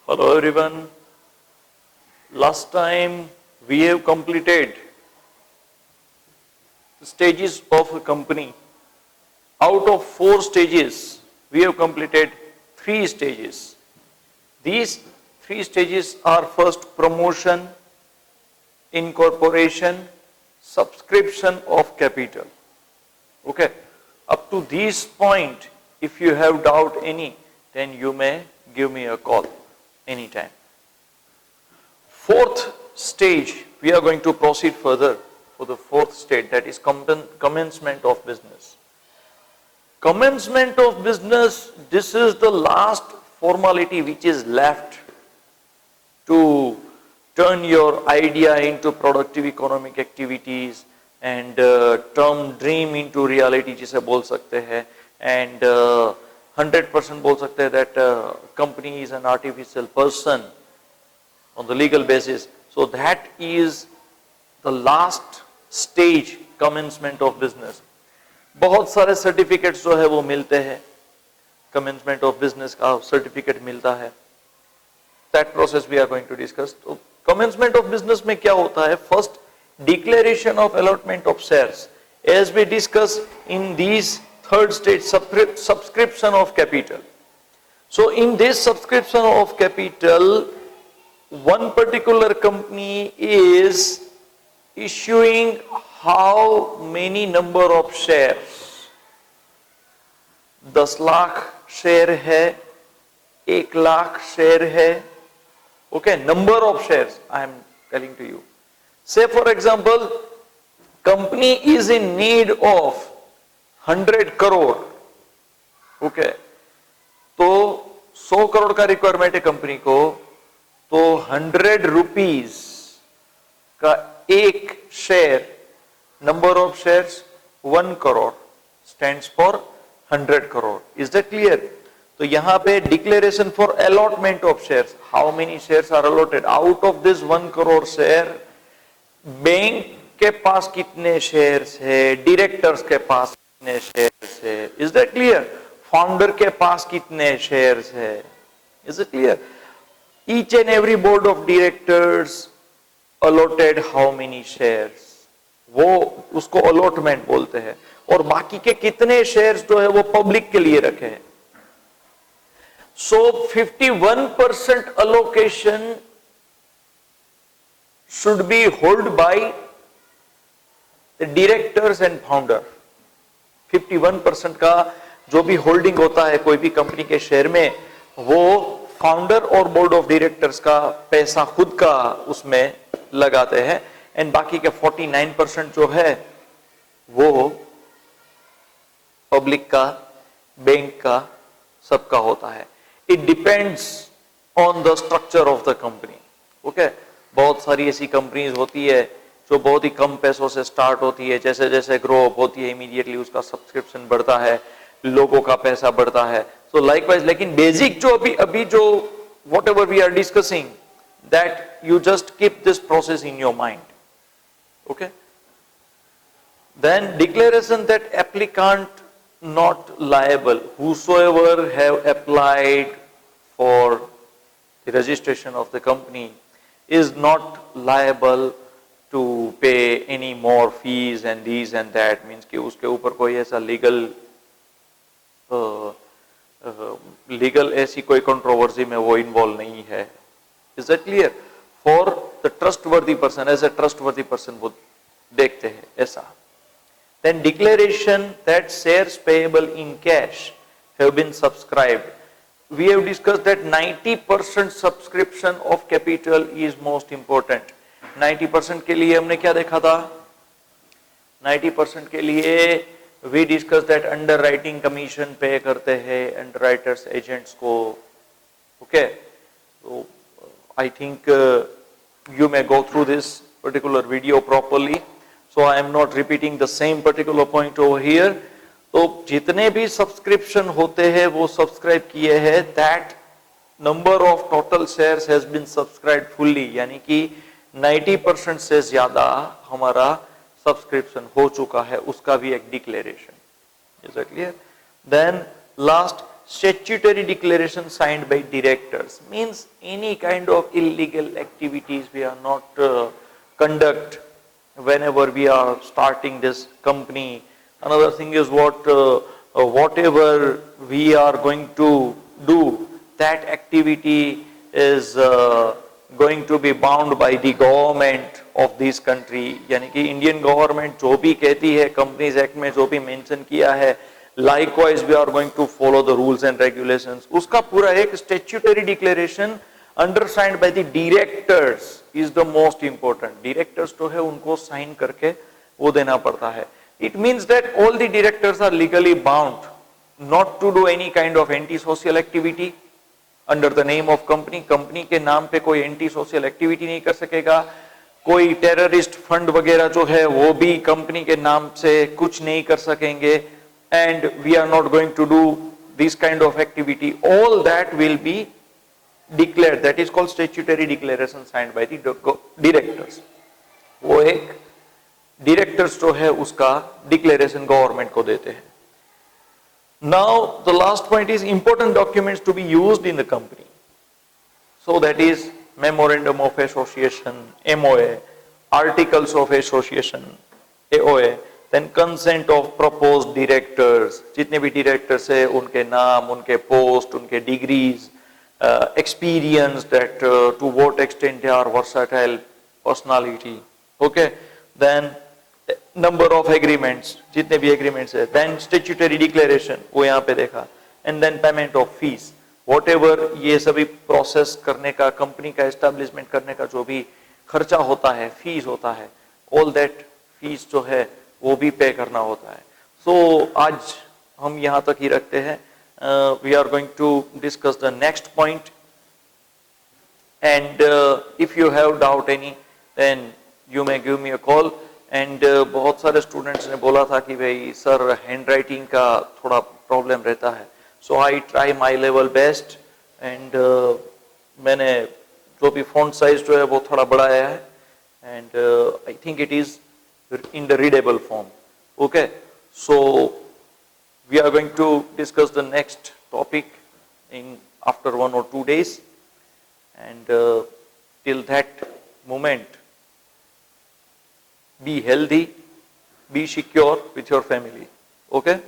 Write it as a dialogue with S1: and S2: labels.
S1: Hello everyone. Last time we have completed the stages of a company. Out of 4 stages, we have completed 3 stages. These 3 stages are first promotion, incorporation, subscription of capital. Okay. Up to this point, if you have doubt any, then you may give me a call anytime. 4th stage, we are going to proceed further for the 4th stage, that is commencement of business. Commencement of business, this is the last formality which is left to turn your idea into productive economic activities and turn dream into reality जिसे बोल सकते हैं, and 100% बोल सकते हैं that company is an artificial person on the legal basis. So that is the last stage, commencement of business. बहुत सारे certificates जो है वो मिलते हैं, commencement of business का certificate मिलता है. That process we are going to discuss. तो commencement of business में क्या होता है? First, declaration of allotment of shares. As we discussed in these 3rd stage, subscription of capital. So in this subscription of capital, one particular company is issuing how many number of shares? 10 lakh share है, 1 lakh share है. Okay, number of shares I am telling to you. Say for example, company is in need of 100 crore. Okay, तो 100 करोड़ का requirement है company को, तो 100 rupees का एक share, number of shares 1 crore, stands for 100 crore. Is that clear? तो यहां पे declaration for allotment of shares, how many shares are allotted out of this 1 crore share. Bank के पास कितने शेयर्स है, डायरेक्टर्स के पास कितने शेयर्स है. Is that clear? फाउंडर के पास कितने शेयर्स है. Is it clear? Each and every board of directors allotted how many shares, वो उसको allotment बोलते हैं. और बाकी के कितने shares जो है वो पब्लिक के लिए रखे हैं. So 51% allocation should be held by the directors and founder. 51% का जो भी होल्डिंग होता है कोई भी कंपनी के शेयर में, वो फाउंडर और बोर्ड ऑफ डायरेक्टर्स का पैसा खुद का उसमें लगाते हैं, एंड बाकी के 49% जो है वो पब्लिक का, बैंक का, सबका होता है. It depends on the structure of the company. Okay, बहुत सारी ऐसी कंपनीज होती है जो बहुत ही कम पैसों से स्टार्ट होती है, जैसे जैसे ग्रो अप होती है इमीडिएटली उसका सब्सक्रिप्शन बढ़ता है, लोगों का पैसा बढ़ता है. So likewise, लेकिन बेसिक जो अभी जो whatever we are discussing, that you just keep this process in your mind. Okay. Then declaration that applicant not liable, whosoever have applied for the registration of the company is not liable to pay any more fees and these and that, means कि उसके ऊपर कोई ऐसा legal ऐसी कोई controversy में वो involve नहीं है. Is that clear? For the trustworthy person, as a trustworthy person वो देखते हैं ऐसा. Then declaration that shares payable in cash have been subscribed. We have discussed that 90% subscription of capital is most important. 90% के लिए हमने क्या देखा था? 90% के लिए we discussed that underwriting commission पे करते हैं underwriters agents को. Okay, so I think you may go through this particular video properly, so I am not repeating the same particular point over here. तो जितने भी subscription होते हैं वो subscribe किए हैं, that number of total shares has been subscribed fully, यानी कि 90% से ज्यादा हमारा सब्सक्रिप्शन हो चुका है, उसका भी एक declaration. Is it clear? Then last statutory declaration signed by directors means any kind of illegal activities we are not conduct whenever we are starting this company. Another thing is whatever we are going to do, that activity is going to be bound by the government of this country. यानी कि Indian government जो भी कहती है companies act में जो भी mention किया है, likewise we are going to follow the rules and regulations. उसका पूरा एक statutory declaration undersigned by the directors is the most important. Directors तो है उनको साइन करके वो देना पड़ता है. It means that all the directors are legally bound not to do any kind of anti-social activity under the name of company. Company के नाम पे कोई एंटी सोशल एक्टिविटी नहीं कर सकेगा. कोई टेररिस्ट फंड वगैरह जो है वो भी कंपनी के नाम से कुछ नहीं कर सकेंगे. And we are not going to do this kind of activity. All that will be declared. That is called statutory declaration signed by the directors. वो एक directors जो है उसका declaration government को देते हैं. Now the last point is important documents to be used in the company. So that is memorandum of association, MOA, articles of association, AOA. Then consent of proposed directors, जितने भी directors है उनके नाम, उनके post, उनके degrees, experience, that to what extent they are versatile personality. Okay, then number of agreements, जितने भी agreements है, then statutory declaration वो यहाँ पे देखा, and then payment of fees, whatever ये सभी process करने का, company का establishment करने का जो भी खर्चा होता है, fees होता है, all that fees जो है वो भी पे करना होता है. सो आज हम यहाँ तक ही रखते हैं. We are going to discuss the next point, and if you have doubt any then you may give me a call. And बहुत सारे स्टूडेंट्स ने बोला था कि भाई सर हैंड राइटिंग का थोड़ा प्रॉब्लम रहता है. So I try my level best, and मैंने जो भी फॉन्ट साइज जो है वो थोड़ा बढ़ाया है, and I think it is in the readable form. Okay, so we are going to discuss the next topic in after 1 or 2 days, and till that moment be healthy, be secure with your family. Okay.